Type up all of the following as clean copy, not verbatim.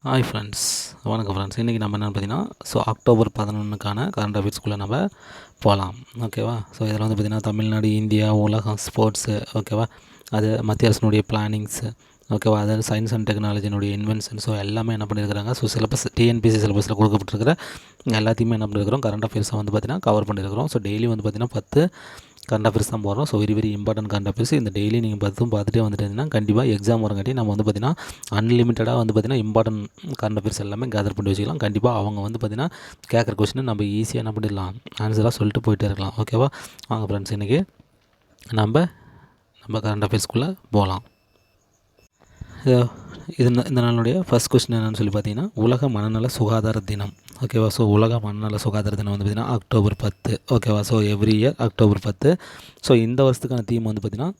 Hi friends, வணக்கம் friends. இன்றைக்கி நம்ம என்னென்னு பார்த்தீங்கன்னா, அக்டோபர் 11க்கான கரண்ட் அஃபேர்ஸ்குள்ளே நம்ம போகலாம். ஓகேவா? இதில் வந்து பார்த்திங்கன்னா தமிழ்நாடு, இந்தியா, உலகம், ஸ்போர்ட்ஸு, ஓகேவா, அது மத்திய அரசினுடைய பிளானிங்ஸு, ஓகேவா, அதாவது சயின்ஸ் அண்ட் டெக்னாலஜினுடைய இன்வென்ஷன், எல்லாமே என்ன பண்ணியிருக்கிறாங்க. சிலபஸ் டிஎன்பிசி சிலபஸில் கொடுக்கப்பட்டிருக்கிற எல்லாத்தையுமே என்ன பண்ணியிருக்கிறோம், கரண்ட் அஃபேர்ஸை வந்து பார்த்திங்கன்னா கவர் பண்ணியிருக்கிறோம். டெய்லி வந்து பார்த்திங்கன்னா 10 கரண்ட் அஃபேர்ஸ் தான் போடுறோம். Very important current affairs. இந்த டெய்லி நீங்கள் பார்த்துட்டே வந்துட்டீங்கன்னா கண்டிப்பாக எக்ஸாம் வரங்காட்டி நம்ம வந்து பார்த்திங்கன்னா அன்லிமிட்டடாக வந்து பார்த்திங்கன்னா இம்பார்ட்டன்ட் கரண்ட் அஃபேர்ஸ் எல்லாமே கேதர் பண்ணி வச்சுக்கலாம். கண்டிப்பாக அவங்க வந்து பார்த்திங்கன்னா கேட்குற கொஸ்டின் நம்ம ஈஸியாக என்ன பண்ணிடலாம், ஆன்சராக சொல்லிட்டு போயிட்டே இருக்கலாம். ஓகேவா? வாங்க ஃப்ரெண்ட்ஸ், இன்றைக்கி நம்ம கரண்ட் அஃபேர்ஸ்குள்ளே போகலாம். இந்த நாளுடைய ஃபஸ்ட் கொஸ்டின் என்னென்னு சொல்லி பார்த்தீங்கன்னா, உலக மனநல சுகாதார தினம். ஓகேவா? உலக மனநல சுகாதார தினம் வந்து பார்த்திங்கன்னா அக்டோபர் 10. ஓகேவா? Every year October 10. இந்த வருஷத்துக்கான தீம் வந்து பார்த்திங்கன்னா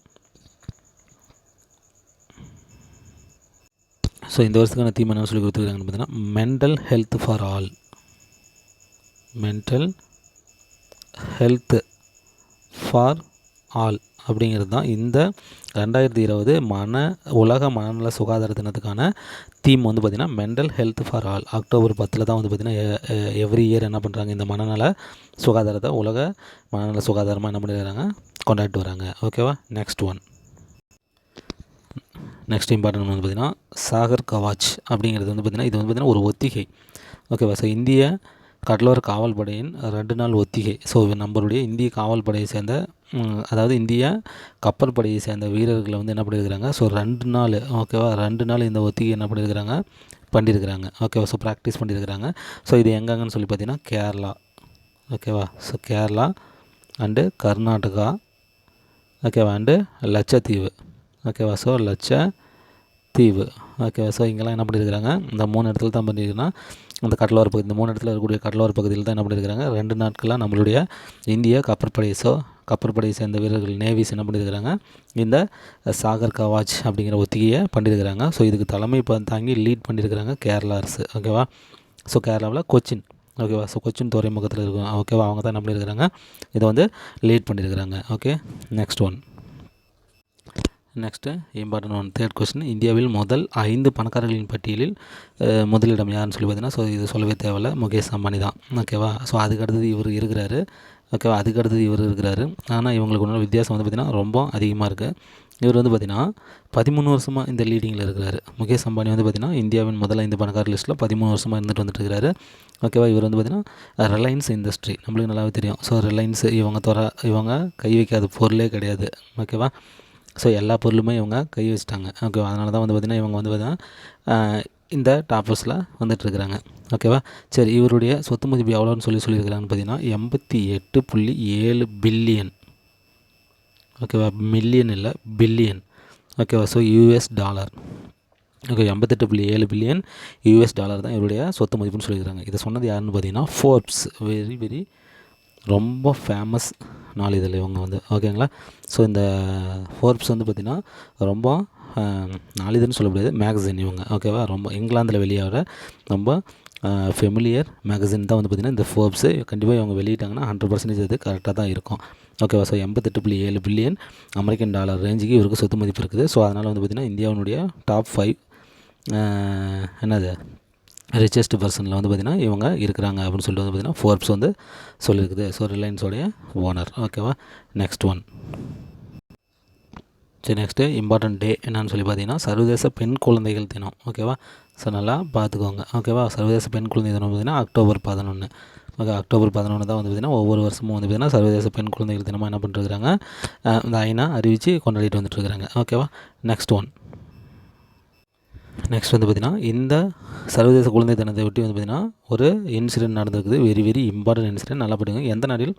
இந்த வருஷத்துக்கான தீம் என்னென்னு சொல்லி கொடுத்துருக்காங்கன்னு பார்த்தீங்கன்னா, mental health for all. Mental health for all அப்படிங்கிறது தான் இந்த 2020 உலக மனநல சுகாதார தினத்துக்கான தீம் வந்து பார்த்திங்கன்னா mental health for all. October 10 தான் வந்து பார்த்திங்கன்னா எவ்ரி இயர் என்ன பண்ணுறாங்க, இந்த மனநல சுகாதாரத்தை உலக மனநல சுகாதாரமாக என்ன பண்ணிடுறாங்க, கொண்டாடிட்டு வராங்க. ஓகேவா? நெக்ஸ்ட் இம்பார்ட்டன்ட் வந்து பார்த்திங்கன்னா சாகர் கவாச் அப்படிங்கிறது வந்து பார்த்திங்கன்னா இது வந்து பார்த்திங்கன்னா ஒரு ஒத்திகை. ஓகேவா? இந்திய கடலோர காவல் படையின் 2 நாள் ஒத்திகை. நம்மளுடைய இந்திய காவல் படையை சேர்ந்த அதாவது இந்திய கப்பல் படையை சேர்ந்த வீரர்களை வந்து என்ன பண்ணியிருக்கிறாங்க, 2 நாள், ஓகேவா, 2 நாள் இந்த ஒத்திகை என்ன பண்ணியிருக்கிறாங்க, பண்ணியிருக்கிறாங்க. ஓகேவா? ப்ராக்டிஸ் பண்ணியிருக்கிறாங்க. இது எங்கங்கன்னு சொல்லி பார்த்தீங்கன்னா கேரளா. ஓகேவா? கேரளா அண்டு கர்நாடகா, ஓகேவா, அண்டு லட்சத்தீவு. ஓகேவா? லட்சத்தீவு. ஓகேவா? இங்கெல்லாம் என்ன பண்ணியிருக்கிறாங்க, இந்த 3 இடத்துல தான் பண்ணியிருக்குன்னா அந்த கடலோர பகுதி, இந்த 3 இடத்துல இருக்கக்கூடிய கடலோர பகுதியில் தான் என்ன பண்ணியிருக்கிறாங்க, 2 நாட்களாக நம்மளுடைய இந்திய கப்பற்படையை சேர்ந்த வீரர்கள் நேவிஸ் என்ன பண்ணியிருக்கிறாங்க, இந்த சாகர் கவாச் அப்படிங்கிற ஒத்திகையை பண்ணியிருக்கிறாங்க. இதுக்கு தலைமை தாங்கி லீட் பண்ணியிருக்கிறாங்க கேரளா அரசு. ஓகேவா? கேரளாவில் கொச்சின். ஓகேவா? கொச்சின் துறைமுகத்தில் இருக்கும். ஓகேவா? அவங்க தான் என்ன பண்ணியிருக்கிறாங்க, இதை வந்து லீட் பண்ணியிருக்கிறாங்க. Okay, next important one, third question. இந்தியாவில் முதல் 5 பணக்காரர்களின் பட்டியலில் முதலிடம் யாருன்னு சொல்லி பார்த்தீங்கன்னா, இது சொல்லவே தேவையில்ல, முகேஷ் அம்பானி தான். ஓகேவா? அதுக்கடுத்தது இவர் இருக்கிறாரு. ஓகேவா? அதுக்கடுத்தது இவர் இருக்கிறாரு. ஆனால் இவங்களுக்கு ஒன்றும் வித்தியாசம் வந்து பார்த்திங்கன்னா ரொம்ப அதிகமாக இருக்குது. இவர் வந்து பார்த்திங்கன்னா 13 வருஷமாக இந்த லீடிங்கில் இருக்கிறாரு. முகேஷ் அம்பானி வந்து பார்த்திங்கன்னா இந்தியாவின் முதல் 5 பணக்காரர் லிஸ்ட்டில் 13 வருஷமாக இருந்துட்டு வந்துட்டு இருக்கிறாரு. ஓகேவா? இவர் வந்து பார்த்திங்கன்னா ரிலையன்ஸ் இண்டஸ்ட்ரி, நம்மளுக்கு நல்லாவே தெரியும். ரிலையன்ஸ் இவங்க கை வைக்காத பொருளே கிடையாது. ஓகேவா? எல்லா பொருளுமே இவங்க கை வச்சிட்டாங்க. ஓகேவா? அதனால தான் வந்து பார்த்திங்கன்னா இவங்க வந்து பார்த்திங்கன்னா இந்த டாப்பர்ஸில் வந்துட்டுருக்குறாங்க. ஓகேவா? இவருடைய சொத்து மதிப்பு எவ்வளோன்னு சொல்லியிருக்கிறாங்கன்னு பார்த்தீங்கன்னா 88.7 பில்லியன். ஓகேவா? மில்லியன் இல்லை, பில்லியன். ஓகேவா? US dollar. Okay, 88.7 billion US dollar தான் இவருடைய சொத்து மதிப்புன்னு சொல்லியிருக்கிறாங்க. இதை சொன்னது யாருன்னு பார்த்தீங்கன்னா ஃபோர்ப்ஸ். வெரி ரொம்ப ஃபேமஸ் நாளிதழ் இவங்க வந்து. ஓகேங்களா? இந்த ஃபோர்ப்ஸ் வந்து பார்த்திங்கன்னா ரொம்ப நாளிதழ்னு சொல்ல முடியாது, மேகசின் இவங்க. ஓகேவா? ரொம்ப இங்கிலாந்தில் வெளியாகிற ரொம்ப ஃபெமிலியர் மேகசின் தான் வந்து பார்த்திங்கன்னா இந்த ஃபோர்ப்ஸு. கண்டிப்பாக இவங்க வெளியிட்டாங்கன்னா 100% அது கரெக்டாக தான் இருக்கும். ஓகேவா? 88.7 பில்லியன் அமெரிக்கன் டாலர் ரேஞ்சுக்கு இவருக்கு சொத்து மதிப்பு இருக்குது. அதனால் வந்து பார்த்திங்கன்னா இந்தியாவினுடைய டாப் 5 ரிச்சஸ்ட் பர்சனில் வந்து பார்த்திங்கன்னா இவங்க இருக்கிறாங்க அப்படின்னு சொல்லிட்டு வந்து பார்த்திங்கன்னா ஃபோர்ப்ஸ் வந்து சொல்லியிருக்குது. ரிலையன்ஸோடைய ஓனர். ஓகேவா? நெக்ஸ்ட்டு இம்பார்ட்டன்ட் டே என்னன்னு சொல்லி பார்த்தீங்கன்னா சர்வதேச பெண் குழந்தைகள் தினம். ஓகேவா? நல்லா பார்த்துக்கோங்க. ஓகேவா? சர்வதேச பெண் குழந்தை தினம் பார்த்திங்கன்னா அக்டோபர் 11. ஓகே, அக்டோபர் 11 தான் வந்து பார்த்திங்கன்னா ஒவ்வொரு வருஷமும் வந்து பார்த்திங்கன்னா சர்வதேச பெண் குழந்தைகள் தினமாக என்ன பண்ணிட்டுருக்காங்க, இந்த ஐநா அறிவித்து கொண்டாடிட்டு வந்துட்டுருக்குறாங்க. ஓகேவா? நெக்ஸ்ட் வந்து பார்த்திங்கன்னா இந்த சர்வதேச குழந்தை தினத்தை ஒட்டி வந்து பார்த்திங்கன்னா ஒரு இன்சிடென்ட் நடந்திருக்குது. Very important incident. நல்லா படிங்க. எந்த நாட்டில்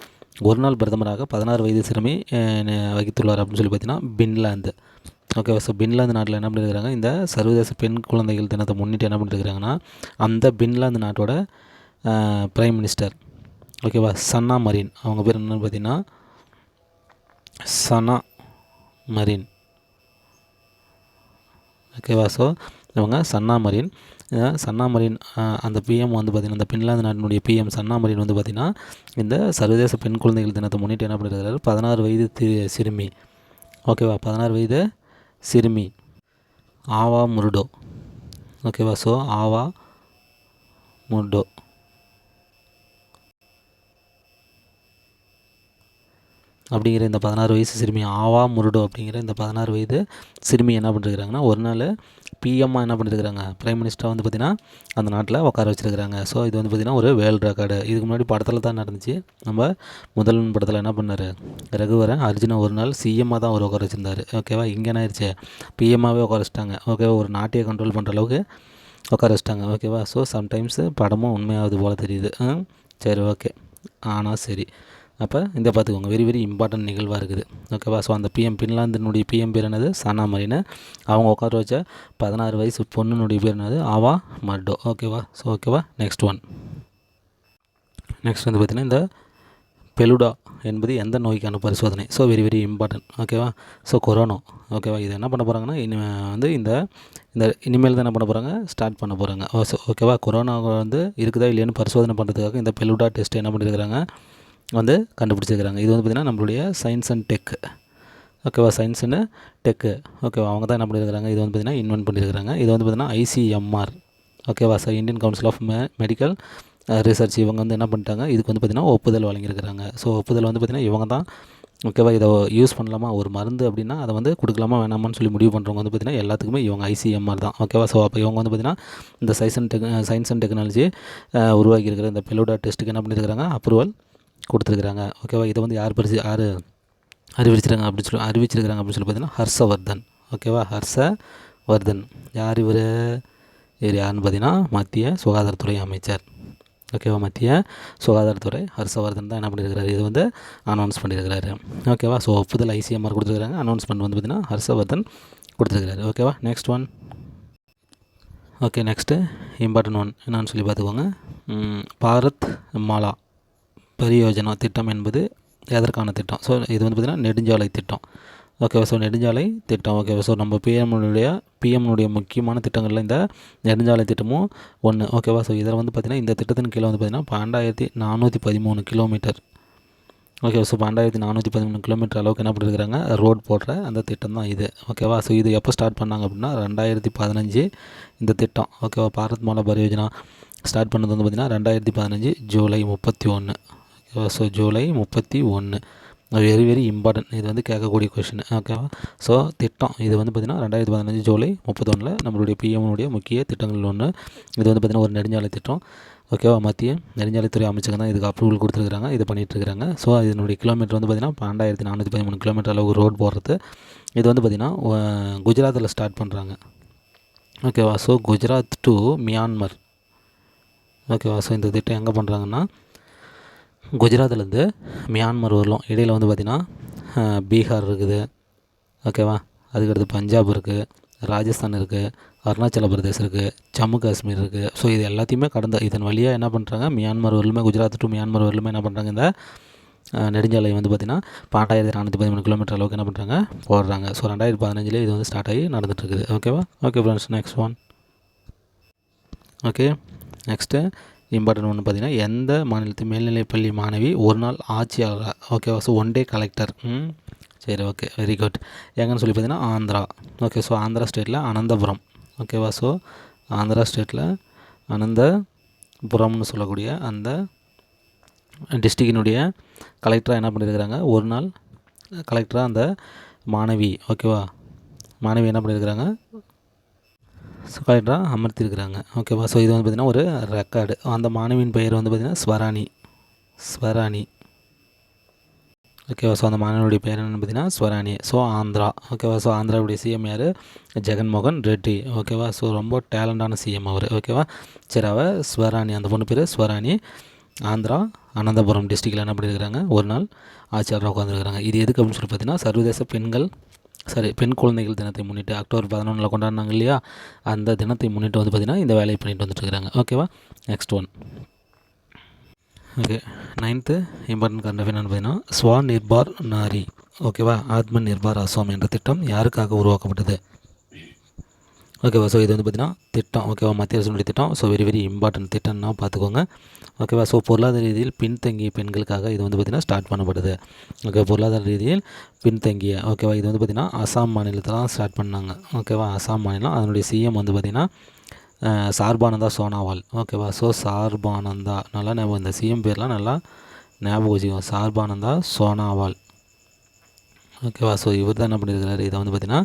ஒரு நாள் பிரதமராக 16 வயது சிறுமி வகித்துள்ளார் அப்படின்னு சொல்லி பார்த்திங்கன்னா பின்லாந்து. ஓகேவா? பின்லாந்து நாட்டில் என்ன பண்ணியிருக்கிறாங்க, இந்த சர்வதேச பெண் குழந்தைகள் தினத்தை முன்னிட்டு என்ன பண்ணியிருக்கிறாங்கன்னா அந்த பின்லாந்து நாட்டோட பிரைம் மினிஸ்டர், ஓகேவா, சன்னா மரின், அவங்க பேர் என்னென்னு பார்த்தீங்கன்னா சனா மரின். ஓகேவா? இவங்க சன்னா மரின் அந்த பிஎம் வந்து பார்த்திங்கன்னா இந்த பின்லாந்து நாட்டினுடைய பிஎம் சன்னா மரின் வந்து பார்த்திங்கன்னா இந்த சர்வதேச பெண் குழந்தைகள் தினத்தை முன்னிட்டு என்ன பண்ணியிருக்கிறாரு, 16 வயது சிறுமி. ஓகேவா? 16 வயது சிறுமி ஆவா முருடோ. ஓகேவா. ஸோ ஆவா முர்டோ அப்படிங்கிற இந்த 16 வயசு சிறுமி, ஆவா முர்டோ அப்படிங்கிற இந்த 16 வயது சிறுமி என்ன பண்ணிருக்கிறாங்கன்னா ஒரு நாள் பிஎம்மாக என்ன பண்ணியிருக்கிறாங்க, பிரைம் மினிஸ்டராக வந்து பார்த்திங்கன்னா அந்த நாட்டில் உட்கார வச்சுருக்கிறாங்க. ஸோ இது வந்து பார்த்திங்கன்னா ஒரு வேர்ல்டு ரெக்கார்டு. இதுக்கு முன்னாடி படத்தில் தான் நடந்துச்சு. நம்ம முதல் படத்தில் என்ன பண்ணார், ரகுவரன் அர்ஜுனை ஒரு நாள் சிஎம்மாக தான் அவர் உட்கார வச்சுருந்தார். ஓகேவா. இங்கே என்ன ஆயிடுச்சு, பிஎம்மாகவே உட்கார வச்சுட்டாங்க. ஓகேவா. ஒரு நாட்டையே கண்ட்ரோல் பண்ணுற அளவுக்கு உட்கார வச்சுட்டாங்க. ஓகேவா. ஸோ சம்டைம்ஸு படமும் உண்மையாவது போல் தெரியுது. சரி, ஓகே. ஆனால் சரி, அப்போ இந்த பார்த்துக்கோங்க, வெரி வெரி இம்பார்ட்டன்ட் நிகழ்வாக இருக்குது. ஓகேவா. ஸோ அந்த பின்லாந்தினுடைய பிஎம் பேர் என்னது, சானா மரின். அவங்க உட்கார வச்ச 16 வயசு பொண்ணுனுடைய பேர் என்னது, ஆவா மர்டோ. ஓகேவா. ஸோ ஓகேவா. நெக்ஸ்ட் வந்து பார்த்திங்கன்னா இந்த பெலுடா என்பது எந்த நோய்க்கான பரிசோதனை. So very very important. ஓகேவா. So corona. ஓகேவா. இது என்ன பண்ண போகிறாங்கன்னா இனிமேல் தான் என்ன பண்ண போகிறாங்க, ஸ்டார்ட் பண்ண போகிறாங்க. ஓகேவா. கொரோனா வந்து இருக்குதா இல்லையான்னு பரிசோதனை பண்ணுறதுக்காக இந்த பெலுடா டெஸ்ட் என்ன பண்ணியிருக்கிறாங்க வந்து கண்டுபிடிச்சிருக்கிறாங்க. இது வந்து பார்த்திங்கன்னா நம்மளுடைய சயின்ஸ் அண்ட் டெக். ஓகேவா. Science and tech. ஓகேவா. அவங்க தான் என்ன பண்ணியிருக்கிறாங்க, இது வந்து பார்த்திங்கன்னா இன்வென்ட் பண்ணியிருக்கிறாங்க. இது வந்து பார்த்திங்கன்னா ஐசிஎம்ஆர். ஓகேவா. So Indian council of medical research. இவங்க வந்து என்ன பண்ணிட்டாங்க, இதுக்கு வந்து பார்த்திங்கன்னா ஒப்புதல் வழங்கியிருக்கிறாங்க. ஸோ ஒப்புதல் வந்து பார்த்திங்கன்னா இவங்க தான். ஓகேவா. இதை யூஸ் பண்ணலாமா, ஒரு மருந்து அப்படின்னா அதை வந்து கொடுக்கலாமா வேணாமான்னு சொல்லி முடிவு பண்ணுறவங்க வந்து பார்த்திங்கன்னா எல்லாத்துக்குமே இவங்க ஐசிஎம்ஆர் தான். ஓகேவா. ஸோ அப்போ இவங்க வந்து பார்த்திங்கன்னா இந்த சயின்ஸ் அண்ட் டெக்னாலஜி உருவாக்கியிருக்கிற இந்த பெலுடா டெஸ்ட்டுக்கு என்ன பண்ணியிருக்கிறாங்க, அப்ரூவல் கொடுத்துருக்குறாங்க. ஓகேவா. இதை வந்து யார் அறிவிச்சிருக்காங்க அப்படின்னு சொல்லி பார்த்தீங்கன்னா ஹர்ஷவர்தன். ஓகேவா. ஹர்ஷவர்தன் யார் இவர் யாருன்னு பார்த்தீங்கன்னா மத்திய சுகாதாரத்துறை அமைச்சர். ஓகேவா. மத்திய சுகாதாரத்துறை ஹர்ஷவர்தன் தான் என்ன பண்ணியிருக்கிறாரு, இது வந்து அனௌன்ஸ் பண்ணியிருக்கிறாரு. ஓகேவா. ஸோ ஒப்புதல் ஐசிஎம்ஆர் கொடுத்துருக்காங்க, அனௌன்ஸ்மெண்ட் வந்து பார்த்திங்கன்னா ஹர்ஷவர்தன் கொடுத்துருக்கிறாரு. ஓகேவா. Next one. Okay, next important one என்னன்னு சொல்லி பார்த்துக்கோங்க. பாரத் மாலா பரியோஜனா திட்டம் என்பது எதற்கான திட்டம். ஸோ இது வந்து பார்த்திங்கன்னா நெடுஞ்சாலை திட்டம். ஓகேவா. ஸோ நெடுஞ்சாலை திட்டம். ஓகேவா. ஸோ நம்ம பிஎம்னுடைய முக்கியமான திட்டங்களில் இந்த நெடுஞ்சாலை திட்டமும் ஒன்று. ஓகேவா. ஸோ இதில் வந்து பார்த்திங்கன்னா இந்த திட்டத்தின் கீழே வந்து பார்த்திங்கன்னா 12,413 கிலோமீட்டர். ஓகேவா. ஸோ 12,413 கிலோமீட்டர் அளவுக்கு என்ன பண்ணியிருக்கிறாங்க, ரோட் போடுற அந்த திட்டம் தான் இது. ஓகேவா. ஸோ இது எப்போ ஸ்டார்ட் பண்ணாங்க அப்படின்னா 2015 இந்த திட்டம். ஓகேவா. பாரத் மாலா பரியோஜனா ஸ்டார்ட் பண்ணது வந்து பார்த்திங்கன்னா 2015 ஜூலை 31. ஓகேவா. So July 31 very very important. இது வந்து கேட்கக்கூடிய கொஷின். ஓகேவா. ஸோ திட்டம் இது வந்து பார்த்திங்கன்னா 2015 ஜூலை 31 நம்மளுடைய பிஎம்னுடைய முக்கிய திட்டங்கள் ஒன்று. இது வந்து பார்த்திங்கன்னா ஒரு நெடுஞ்சாலை திட்டம். ஓகேவா. மத்திய நெடுஞ்சாலைத்துறை அமைச்சகம் தான் இதுக்கு அப்ரூவல் கொடுத்துருக்குறாங்க, இது பண்ணிகிட்ருக்கிறாங்க. ஸோ இதனுடைய கிலோமீட்டர் வந்து பார்த்திங்கன்னா 12,413 கிலோமீட்டர் அளவுக்கு ரோடு போடுறது. இது வந்து பார்த்திங்கன்னா குஜராத்தில் ஸ்டார்ட் பண்ணுறாங்க. ஓகேவா. So Gujarat to Myanmar. ஓகேவா. ஸோ இந்த திட்டம் எங்கே பண்ணுறாங்கன்னா குஜராத்லேருந்து மியான்மர் வரலாம். இடையில் வந்து பார்த்திங்கன்னா பீகார் இருக்குது. ஓகேவா. அதுக்கடுத்து பஞ்சாப் இருக்குது, ராஜஸ்தான் இருக்குது, அருணாச்சல பிரதேசம் இருக்குது, ஜம்மு காஷ்மீர் இருக்குது. ஸோ இது எல்லாத்தையுமே இதன் வழியாக என்ன பண்ணுறாங்க, மியான்மர் வரலுமே, குஜராத் டு மியான்மர் வரலுமே என்ன பண்ணுறாங்க, இந்த நெடுஞ்சாலை வந்து பார்த்திங்கன்னா 12,413 கிலோமீட்டர் அளவுக்கு என்ன பண்ணுறாங்க போடுறாங்க. ஸோ 2015 இது வந்து ஸ்டார்ட் ஆகி நடந்துகிட்ருக்குது. ஓகேவா. Okay friends, next one. Okay, next important ஒன்று பார்த்திங்கன்னா எந்த மாநிலத்து மேல்நிலைப்பள்ளி மாணவி ஒரு நாள் ஆட்சியாளர். ஓகேவா. So one day collector. சரி, ஓகே, வெரி குட். எங்கன்னு சொல்லி பார்த்திங்கன்னா ஆந்திரா. ஓகே. ஸோ ஆந்திரா ஸ்டேட்டில் அனந்தபுரம். ஓகேவா. ஸோ ஆந்திரா ஸ்டேட்டில் அனந்தபுரம்னு சொல்லக்கூடிய அந்த டிஸ்ட்ரிக்டினுடைய கலெக்டராக என்ன பண்ணியிருக்கிறாங்க, ஒரு நாள் கலெக்டராக அந்த மாணவி. ஓகேவா. மாணவி என்ன பண்ணியிருக்கிறாங்க, ஸோ கலெக்டராக அமர்த்தியிருக்கிறாங்க. ஓகேவா. ஸோ இது வந்து பார்த்திங்கன்னா ஒரு ரெக்கார்டு. அந்த மாணவியின் பெயர் வந்து பார்த்திங்கன்னா ஸ்வராணி. ஓகேவா. ஸோ அந்த மாணவனுடைய பேர் என்னென்னு பார்த்தீங்கன்னா ஸ்வராணி. ஸோ ஆந்திரா. ஓகேவா. ஸோ ஆந்திராவுடைய சிஎம் யார், ஜெகன்மோகன் ரெட்டி. ஓகேவா. ஸோ ரொம்ப டேலண்டான சிஎம் அவர். ஓகேவா. சரி, அவள் ஸ்வராணி, அந்த பொண்ணு பேர் ஸ்வராணி. ஆந்திரா அனந்தபுரம் டிஸ்ட்ரிக்டில் என்ன பண்ணியிருக்கிறாங்க, ஒரு நாள் ஆட்சியாளராக உட்காந்துருக்கிறாங்க. இது எதுக்கு அப்படின்னு சொல்லி பார்த்தீங்கன்னா சர்வதேச பெண் குழந்தைகள் தினத்தை முன்னிட்டு அக்டோபர் 11 கொண்டாடினாங்க இல்லையா, அந்த தினத்தை முன்னிட்டு வந்து பார்த்திங்கன்னா இந்த வேலையை பண்ணிட்டு வந்துட்டுருக்காங்க. ஓகேவா. Next one. Okay, 9th important current affair என்னென்னு பார்த்தீங்கன்னா ஸ்வநிர்பார் நாரி. ஓகேவா. ஆத்ம நிர்பார் அசாம் என்ற திட்டம் யாருக்காக உருவாக்கப்பட்டது. ஓகேவா. ஸோ இது வந்து பார்த்திங்கன்னா திட்டம். ஓகேவா. மத்திய அரசுடைய திட்டம். ஸோ வெரி வெரி இம்பார்ட்டன்ட் திட்டம்னா பார்த்துக்கோங்க. ஓகேவா. ஸோ பொருளாதார ரீதியில் பின்தங்கிய பெண்களுக்காக இது வந்து பார்த்திங்கன்னா ஸ்டார்ட் பண்ணப்படுது. ஓகே, பொருளாதார ரீதியில் பின்தங்கிய. ஓகேவா. இது வந்து பார்த்திங்கன்னா அசாம் மாநிலத்தில் தான் ஸ்டார்ட் பண்ணாங்க. ஓகேவா. அசாம் மாநிலம், அதனுடைய சிஎம் வந்து பார்த்திங்கன்னா சார்பானந்தா சோனாவால். ஓகேவா. ஸோ சார்பானந்தா நல்லா ஞாபகம், இந்த சிஎம் பேர்லாம் நல்லா ஞாபகம் வச்சுக்கோங்க. சார்பானந்தா சோனாவால். ஓகேவா. ஸோ இவர் தான் என்ன பண்ணியிருக்கிறாரு, இதை வந்து பார்த்திங்கன்னா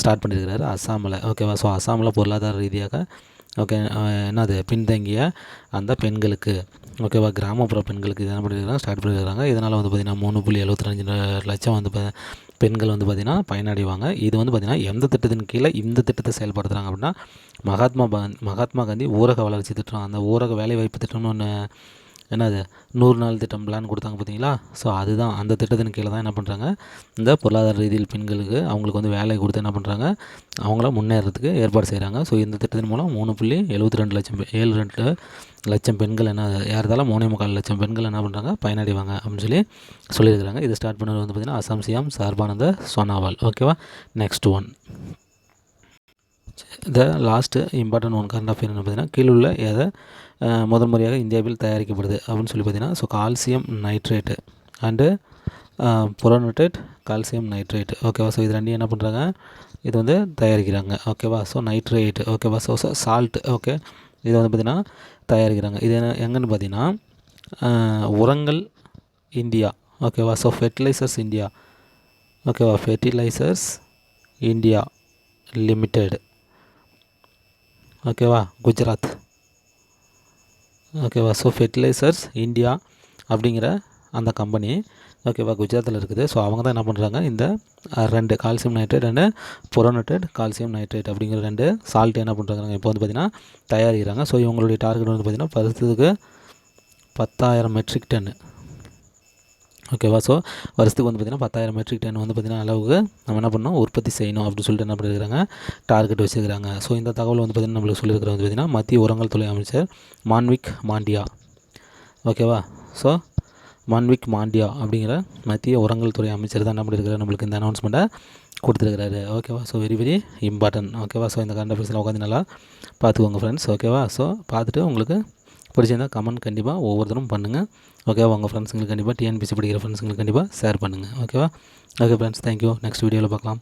ஸ்டார்ட் பண்ணியிருக்கிறாரு அஸ்ஸாமில். ஓகேவா. ஸோ அஸ்ஸாமில் பொருளாதார ரீதியாக ஓகே என்னது பின்தங்கிய அந்த பெண்களுக்கு, ஓகேவா, கிராமப்புற பெண்களுக்கு இதை என்ன பண்ணியிருக்காங்க, ஸ்டார்ட் பண்ணியிருக்காங்க. இதனால் வந்து பார்த்திங்கன்னா 3.75 லட்சம் வந்து பெண்கள் வந்து பார்த்திங்கன்னா பயனடைவாங்க. இது வந்து பார்த்திங்கன்னா எந்த திட்டத்தின் கீழே இந்த திட்டத்தை செயல்படுத்துகிறாங்க அப்படின்னா, மகாத்மா காந்தி ஊரக வளர்ச்சி திட்டம், அந்த ஊரக வேலைவாய்ப்பு திட்டம்னு ஒன்று, என்னது 100 நாள் திட்டம் பிளான் கொடுத்தாங்க பார்த்தீங்களா. ஸோ அதுதான் அந்த திட்டத்தின் கீழே தான் என்ன பண்ணுறாங்க, இந்த பொருளாதார ரீதியில் பெண்களுக்கு அவங்களுக்கு வந்து வேலை கொடுத்து என்ன பண்ணுறாங்க, அவங்கள முன்னேறதுக்கு ஏற்பாடு செய்கிறாங்க. ஸோ இந்த திட்டத்தின் மூலம் 3.72 லட்சம் 72 லட்சம் பெண்கள் என்ன ஏறதால 3.25 லட்சம் பெண்கள் என்ன பண்ணுறாங்க, பயனடைவாங்க அப்படின்னு சொல்லியிருக்கிறாங்க. இதை ஸ்டார்ட் பண்ணது வந்து பார்த்திங்கன்னா அசாம் சிஎம் சார்பானந்த சோனாவால். ஓகேவா. Next one, the last important one current affair என்ன பார்த்தீங்கன்னா, கீழுள்ள எதை முதல் முறையாக இந்தியாவில் தயாரிக்கப்படுது அப்படின்னு சொல்லி பார்த்தீங்கன்னா, so calcium nitrate and boronated calcium nitrate. ஓகேவா. ஸோ இது ரெண்டையும் என்ன பண்ணுறாங்க, இது வந்து தயாரிக்கிறாங்க. ஓகேவா. So nitrate. ஓகேவா. So salt. ஓகே. இது வந்து பார்த்திங்கன்னா தயாரிக்கிறாங்க. இது எங்கன்னு பார்த்தீங்கன்னா உரங்கள் இந்தியா. ஓகேவா. So fertilisers India. ஓகேவா. Fertilisers India limited. ஓகேவா. குஜராத். ஓகேவா. ஸோ ஃபெர்டிலைசர்ஸ் இந்தியா அப்படிங்கிற அந்த கம்பெனி, ஓகேவா, குஜராத்தில் இருக்குது. ஸோ அவங்க தான் என்ன பண்ணுறாங்க, இந்த 2 calcium nitrate and boronated calcium nitrate அப்படிங்கிற 2 சால்ட் என்ன பண்ணுறாங்க, இப்போ வந்து பார்த்திங்கன்னா தயாரிக்கிறாங்க. ஸோ இவங்களுடைய டார்கெட் வந்து பார்த்திங்கன்னா வருஷத்துக்கு 10,000 மெட்ரிக் டன். ஓகேவா. ஸோ வருஷத்துக்கு வந்து பார்த்திங்கன்னா 10,000 மெட்ரிக் டன் வந்து பார்த்திங்கன்னா அளவுக்கு நம்ம என்ன பண்ணணும், உற்பத்தி செய்யணும் அப்படின்னு சொல்லிட்டு என்ன பண்ணியிருக்கிறாங்க, டார்கெட் வச்சுருக்கிறாங்க. ஸோ இந்த தகவல் வந்து பார்த்திங்கன்னா நம்மளுக்கு சொல்லியிருக்கிறது வந்து பார்த்திங்கன்னா மத்திய உரங்கள் துறை அமைச்சர் மான்விக் மாண்டியா. ஓகேவா. ஸோ மான்விக் மாண்டியா அப்படிங்கிற மத்திய உரங்கள் துறை அமைச்சர் தான் என்ன பண்ணியிருக்கிறார், நம்மளுக்கு இந்த அனௌன்ஸ்மெண்ட்டை கொடுத்துருக்கிறாரு. ஓகேவா. So very very important. ஓகேவா. ஸோ இந்த கரண்ட் அஃபேர்ஸில் உட்காந்து நல்லா பார்த்துக்கோங்க ஃப்ரெண்ட்ஸ். ஓகேவா. ஸோ பார்த்துட்டு உங்களுக்கு பிடிச்சிருந்தால் கமெண்ட் கண்டிப்பாக ஒவ்வொருத்தரும் பண்ணுங்கள். ஓகேவா. உங்கள் ஃப்ரெண்ட்ஸுங்களுக்கு கண்டிப்பாக டிஎன்பிசி படிக்கிற ஃப்ரெண்ட்ஸுங்களுக்கு கண்டிப்பாக ஷேர் பண்ணுங்கள். ஓகேவா. Okay friends, thank you. நெக்ஸ்ட் வீடியோவில் பார்க்கலாம்.